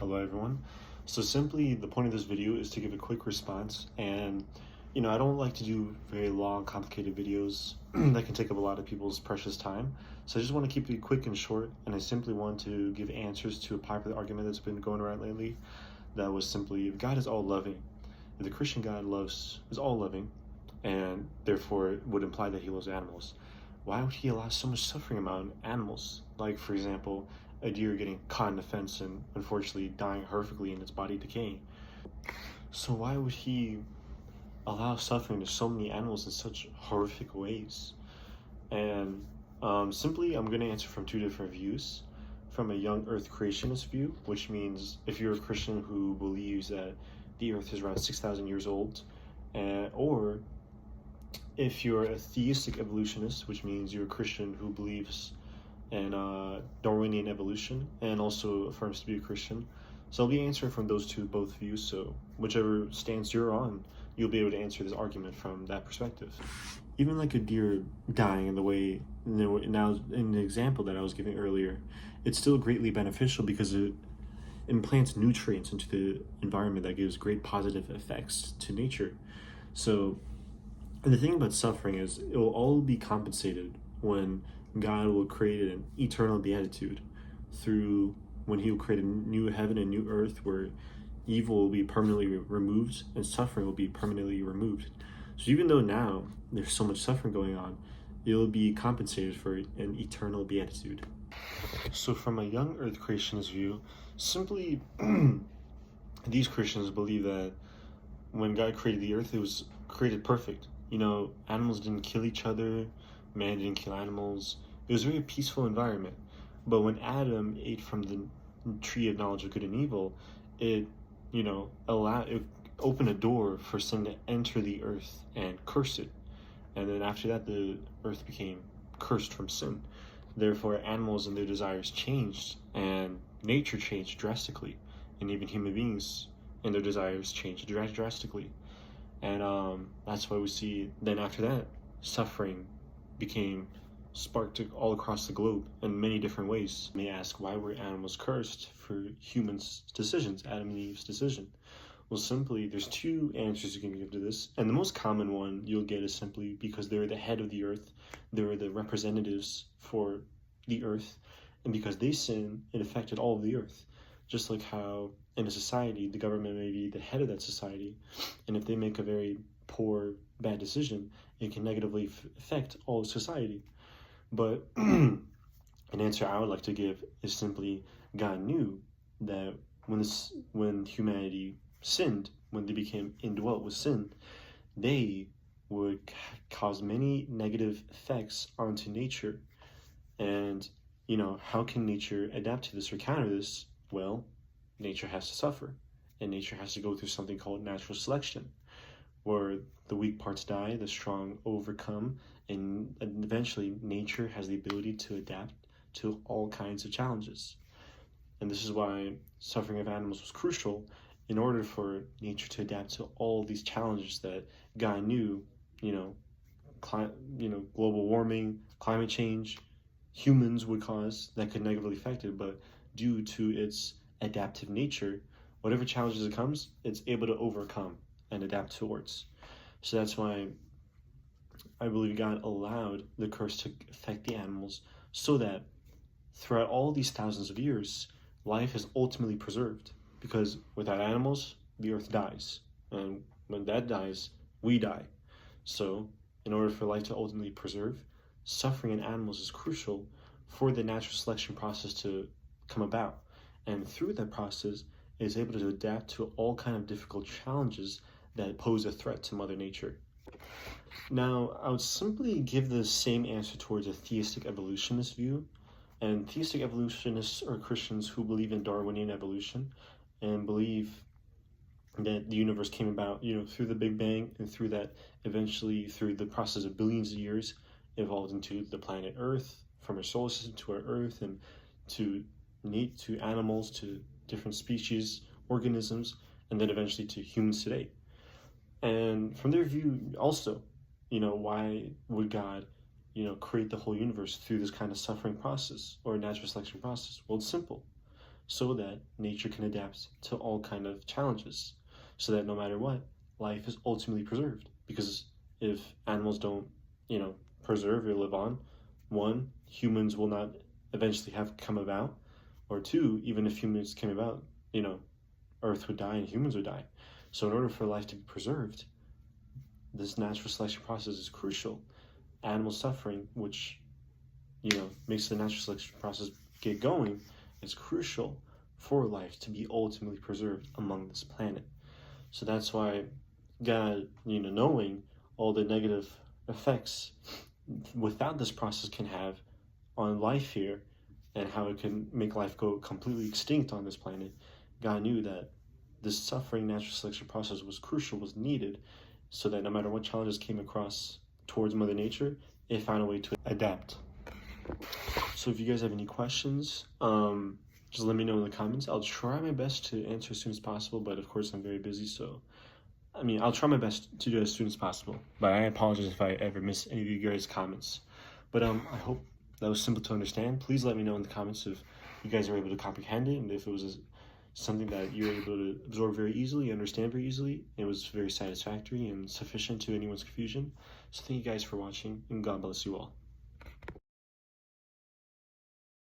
Hello everyone. So simply the point of this video is to give a quick response, and I don't like to do very long complicated videos that can take up a lot of people's precious time. So I just want to keep it quick and short, and I simply want to give answers to a popular argument that's been going around lately. That was simply, if God is all loving, if the Christian God is all loving, and therefore it would imply that he loves animals, why would he allow so much suffering among animals? Like, for example, a deer getting caught in a fence and unfortunately dying horrifically and its body decaying. So why would he allow suffering to so many animals in such horrific ways? And simply, I'm going to answer from two different views. From a young earth creationist view, which means if you're a Christian who believes that the earth is around 6,000 years old, or if you're a theistic evolutionist, which means you're a Christian who believes in Darwinian evolution and also affirms to be a Christian. So I'll be answering from both views, so whichever stance you're on, you'll be able to answer this argument from that perspective. Even like a deer dying in the way, now in the example that I was giving earlier, it's still greatly beneficial because it implants nutrients into the environment that gives great positive effects to nature. So the thing about suffering is it will all be compensated when God will create an eternal beatitude through when he will create a new heaven and new earth where evil will be permanently removed and suffering will be permanently removed. So even though now there's so much suffering going on, it'll be compensated for an eternal beatitude. So from a young earth creationist view, simply these Christians believe that when God created the earth, it was created perfect. Animals didn't kill each other, man didn't kill animals. It was a very peaceful environment. But when Adam ate from the tree of knowledge of good and evil, it opened a door for sin to enter the earth and curse it. And then after that, the earth became cursed from sin. Therefore, animals and their desires changed, and nature changed drastically, and even human beings and their desires changed drastically. And that's why we see then after that, suffering became sparked all across the globe in many different ways. You may ask, why were animals cursed for humans' decisions, Adam and Eve's decision? Well, simply, there's two answers you can give to this, and the most common one you'll get is simply because they're the head of the earth, they're the representatives for the earth, and because they sin, it affected all of the earth. Just like how in a society, the government may be the head of that society, and if they make a very poor, bad decision, it can negatively affect all of society. But an answer I would like to give is simply God knew that when humanity sinned, when they became indwelt with sin, they would cause many negative effects onto nature. And, how can nature adapt to this or counter this? Well, nature has to suffer, and nature has to go through something called natural selection, where the weak parts die, the strong overcome, and eventually nature has the ability to adapt to all kinds of challenges. And this is why suffering of animals was crucial in order for nature to adapt to all these challenges that God knew, global warming, climate change, humans would cause that could negatively affect it, but due to its adaptive nature, whatever challenges it comes, it's able to overcome and adapt towards. So that's why I believe God allowed the curse to affect the animals so that throughout all these thousands of years, life is ultimately preserved. Because without animals, the earth dies. And when that dies, we die. So in order for life to ultimately preserve, suffering in animals is crucial for the natural selection process to come about. And through that process, it is able to adapt to all kinds of difficult challenges that pose a threat to Mother Nature. Now, I would simply give the same answer towards a theistic evolutionist view. And theistic evolutionists are Christians who believe in Darwinian evolution and believe that the universe came about, through the Big Bang, and through that, eventually, through the process of billions of years, evolved into the planet Earth, from our solar system to our Earth, and to animals, to different species, organisms, and then eventually to humans today. And from their view, also, why would God, create the whole universe through this kind of suffering process or natural selection process? Well, it's simple. so that nature can adapt to all kind of challenges, so that no matter what, life is ultimately preserved. Because if animals don't, preserve or live on, one, humans will not eventually have come about, or two, even if humans came about, Earth would die and humans would die. So in order for life to be preserved, this natural selection process is crucial. Animal suffering, which makes the natural selection process get going, is crucial for life to be ultimately preserved among this planet. So that's why God, knowing all the negative effects without this process can have on life here, and how it can make life go completely extinct on this planet, God knew that this suffering natural selection process was crucial, was needed, so that no matter what challenges came across towards Mother Nature, it found a way to adapt. So if you guys have any questions, just let me know in the comments. I'll try my best to answer as soon as possible, but of course I'm very busy, so I'll try my best to do it as soon as possible, but I apologize if I ever miss any of you guys' comments. But I hope that was simple to understand. Please let me know in the comments if you guys are able to comprehend it, and if it was something that you were able to absorb very easily, understand very easily. It was very satisfactory and sufficient to anyone's confusion. So thank you guys for watching, and God bless you all.